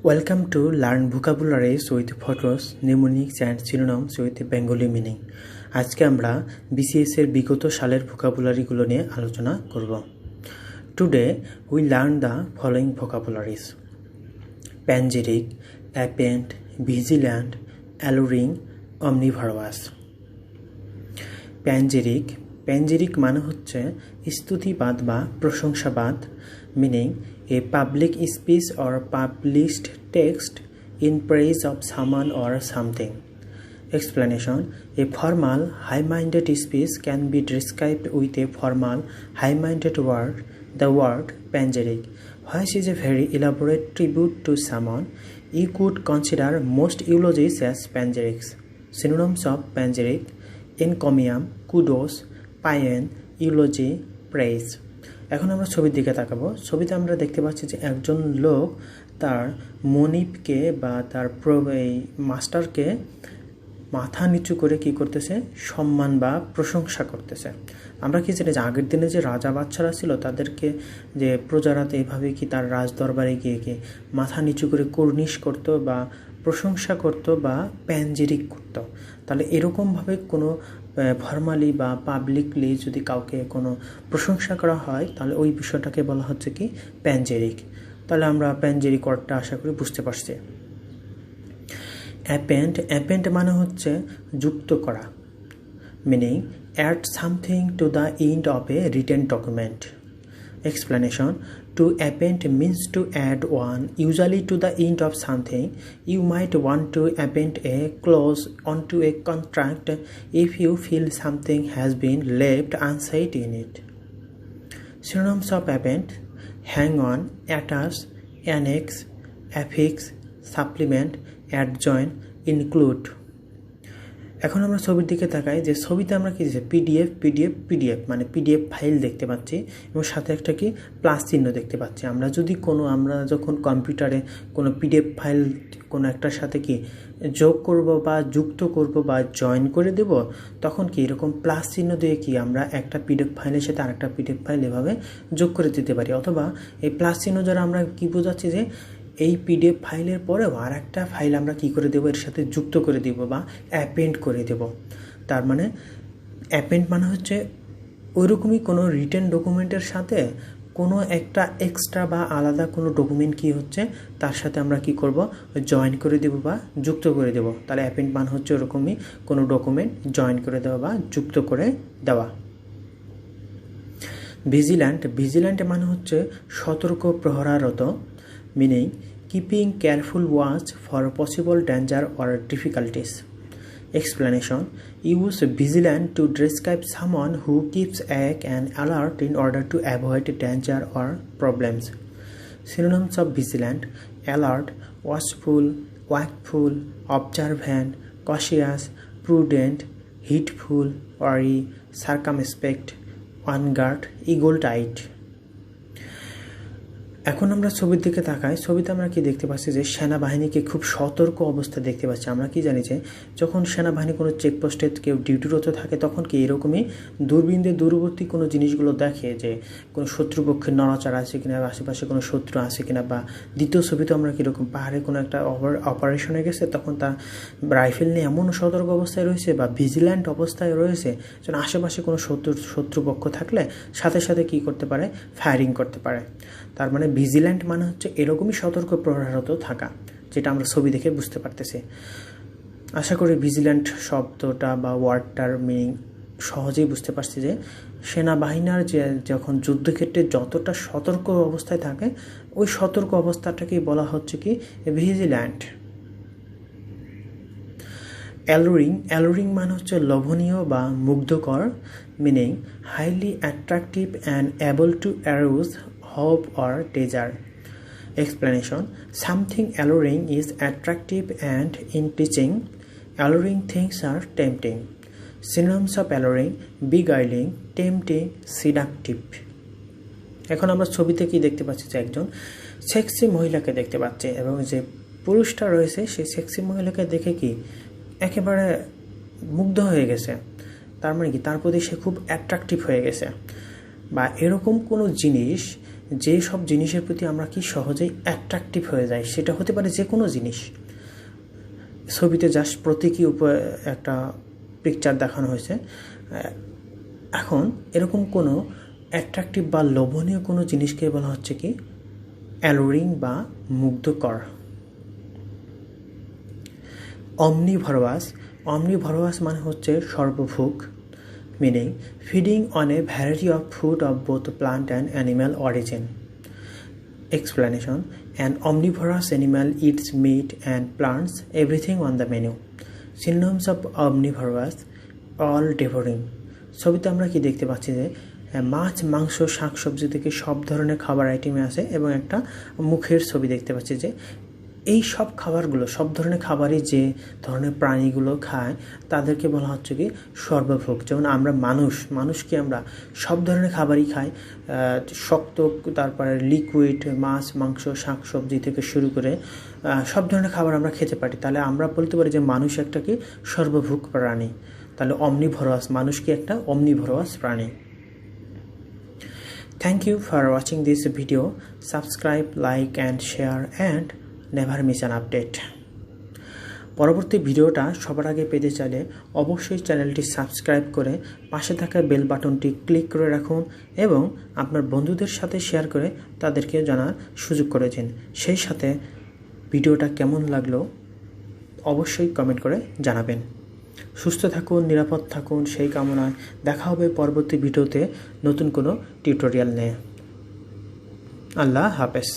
Welcome to Learn Vocabularies with Photos, Mnemonics and Synonyms with Bengali meaning. আজকে আমরা BCS এর বিগত সালের ভোকাবুলারিগুলো নিয়ে আলোচনা করব। Today we learn the following vocabularies: panegyric, append, vigilant, alluring, omnivorous. Panegyric মানে হচ্ছে স্তুতিবাদ বা প্রশংসাবাদ, meaning a public speech or published text in praise of someone or something. Explanation: a formal, high-minded speech can be described with a formal, high-minded word, the word panegyric, which is a very elaborate tribute to someone. You could consider most eulogies as panegyrics. Synonyms of panegyric: encomium, kudos, paean, eulogy, praise. এখন আমরা ছবির দিকে তাকাবো। ছবিতে আমরা দেখতে পাচ্ছি যে একজন লোক তার মনিবকে বা তার মাস্টারকে মাথা নিচু করে কি করতেছে, সম্মান বা প্রশংসা করতেছে। আমরা কি জানি যে আগের দিনে যে রাজা বাচ্চারা ছিল তাদেরকে যে প্রজারা এইভাবে কি তার রাজ দরবারে গিয়ে কি মাথা নিচু করে কর্নিশ করত বা প্রশংসা করত বা প্যানজিরিক করত। তাহলে এরকমভাবে কোনো ফর্মালি বা পাবলিকলি যদি কাউকে কোনো প্রশংসা করা হয় তাহলে ওই বিষয়টাকে বলা হচ্ছে কি প্যানজেরিক। তাহলে আমরা প্যানজেরিক ওয়ার্ডটা আশা করি বুঝতে পারছি। অ্যাপেন্ড মানে হচ্ছে যুক্ত করা, meaning add something to the end of a written document. Explanation: to append means to add one, usually to the end of something. You might want to append a clause onto a contract if you feel something has been left unsaid in it. Synonyms of append: hang on, attach, annex, affix, supplement, adjoin, include. এখন আমরা ছবির দিকে তাকাই যে ছবিতে আমরা কি দিচ্ছি পিডিএফ মানে পিডিএফ ফাইল দেখতে পাচ্ছি এবং সাথে একটা কি প্লাস চিহ্ন দেখতে পাচ্ছি। আমরা যখন কম্পিউটারে কোনো পিডিএফ ফাইল কোনো একটার সাথে কি যোগ করব বা যুক্ত করব বা জয়েন করে দেব, তখন কি এরকম প্লাস চিহ্ন দিয়ে কি আমরা একটা পিডিএফ ফাইলের সাথে আরেকটা পিডিএফ ফাইল এভাবে যোগ করে দিতে পারি। অথবা এই প্লাস চিহ্ন দ্বারা আমরা কি বোঝাচ্ছি যে এই পিডিএফ ফাইলের পরেও আর একটা ফাইল আমরা কি করে দেবো, এর সাথে যুক্ত করে দেব বা অ্যাপেন্ড করে দেব। তার মানে অ্যাপেন্ড মানে হচ্ছে ওইরকমই কোনো রিটেন ডকুমেন্টের সাথে কোনো একটা এক্সট্রা বা আলাদা কোনো ডকুমেন্ট কি হচ্ছে তার সাথে আমরা কি করব, জয়েন করে দেব বা যুক্ত করে দেব। তাহলে অ্যাপেন্ড মানে হচ্ছে ওরকমই কোনো ডকুমেন্ট জয়েন করে দেওয়া বা যুক্ত করে দেওয়া। ভিজিল্যান্ট মানে হচ্ছে সতর্ক প্রহরারত, meaning keeping careful watch for possible danger or difficulties. Explanation: use vigilant to describe someone who keeps awake and alert in order to avoid danger or problems. Synonyms of vigilant: alert, watchful, wakeful, observant, cautious, prudent, heedful, wary, circumspect, on guard, eagle-eyed. এখন আমরা ছবির দিকে তাকাই। ছবিতে আমরা কি দেখতে পাচ্ছি যে সেনাবাহিনীকে খুব সতর্ক অবস্থা দেখতে পাচ্ছি। আমরা কি জানি যে যখন সেনাবাহিনী কোনো চেকপোস্টে কেউ ডিউটিরত থাকে তখন কি এরকমই দূরবীন দিয়ে দূরবর্তী কোনো জিনিসগুলো দেখে যে কোনো শত্রুপক্ষের নড়াচড়া আছে কিনা, আশেপাশে কোনো শত্রু আছে কিনা। বা দ্বিতীয় ছবিতে আমরা কীরকম পাহাড়ে কোনো একটা অপারেশনে গেছে তখন তার রাইফেল নিয়ে এমন সতর্ক অবস্থায় রয়েছে বা ভিজিল্যান্ট অবস্থায় রয়েছে যেন আশেপাশে কোনো শত্রুপক্ষ থাকলে সাথে সাথে কী করতে পারে, ফায়ারিং করতে পারে। তার মানে ভিজিল্যান্ট মানে হচ্ছে এরকমই সতর্ক প্রহরারত থাকা, যেটা আমরা ছবি দেখে বুঝতে পারতেছি। আশা করি ভিজিল্যান্ট শব্দটা বা ওয়ার্ডটার মিনিং সহজেই বুঝতে পারছি যে সেনাবাহিনীর যে যখন যুদ্ধক্ষেত্রে যতটা সতর্ক অবস্থায় থাকে ওই সতর্ক অবস্থাটাকেই বলা হচ্ছে কি ভিজিল্যান্ট। অ্যালুরিং মানে হচ্ছে লোভনীয় বা মুগ্ধকর, meaning highly attractive and able to arouse hope or desire. Explanation: something alluring is attractive and enticing. Alluring things are tempting. Synonyms of alluring: beguiling, tempting, seductive. এখন আমরা ছবিতে কি দেখতে পাচ্ছি যে একজন সেক্সি মহিলাকে দেখতে পাচ্ছি এবং যে পুরুষটা রয়েছে সেই সেক্সি মহিলাকে দেখে কি একেবারে মুগ্ধ হয়ে গেছে। তার মানে কি তার প্রতি সে খুব অ্যাট্রাকটিভ হয়ে গেছে বা এরকম কোনো জিনিস যে সব জিনিসের প্রতি আমরা কি সহজেই অ্যাট্রাকটিভ হয়ে যাই, সেটা হতে পারে যে কোনো জিনিস। ছবিতে জাস্ট প্রতীকী একটা পিকচার দেখানো হয়েছে। এখন এরকম কোনো অ্যাট্রাকটিভ বা লোভনীয় কোনো জিনিসকে বলা হচ্ছে কি অ্যালোরিং বা মুগ্ধকর। অমনিভরাস মানে হচ্ছে সর্বভোগ, meaning feeding on a variety of food of both plant and animal origin. Explanation: An omnivorous animal eats meat and plants, everything on the menu. Synonyms of omnivorous: all devouring. ছবিতে আমরা কি দেখতে পাচ্ছি যে মাছ, মাংস, শাকসবজি থেকে সব ধরনের খাবার আইটেমে আছে এবং একটা মুখের ছবি দেখতে পাচ্ছি যে এই সব খাবারগুলো, সব ধরনের খাবারই যে ধরনের প্রাণীগুলো খায় তাদেরকে বলা হচ্ছে কি সর্বভোগ। যেমন আমরা মানুষকে আমরা সব ধরনের খাবারই খাই, শক্ত, তারপরে লিকুইড, মাছ, মাংস, শাকসবজি থেকে শুরু করে সব ধরনের খাবার আমরা খেতে পারি। তাহলে আমরা বলতে পারি যে মানুষ একটা কি সর্বভোগ প্রাণী। তাহলে অমনিভরাস, মানুষ কি একটা অমনিভরাস প্রাণী। Thank you for watching this video. Subscribe, like and share and never miss an update. পরবর্তী ভিডিওটা সবার আগে পেতে চাইলে অবশ্যই চ্যানেলটি সাবস্ক্রাইব করে পাশে থাকা বেল বাটনটি ক্লিক করে রাখুন এবং আপনার বন্ধুদের সাথে শেয়ার করে তাদেরকে জানার সুযোগ করে দিন। সেই সাথে ভিডিওটা কেমন লাগলো অবশ্যই কমেন্ট করে জানাবেন। সুস্থ থাকুন, নিরাপদ থাকুন, সেই কামনায় দেখা হবে পরবর্তী ভিডিওতে নতুন কোনো টিউটোরিয়াল নিয়ে। আল্লাহ হাফেজ।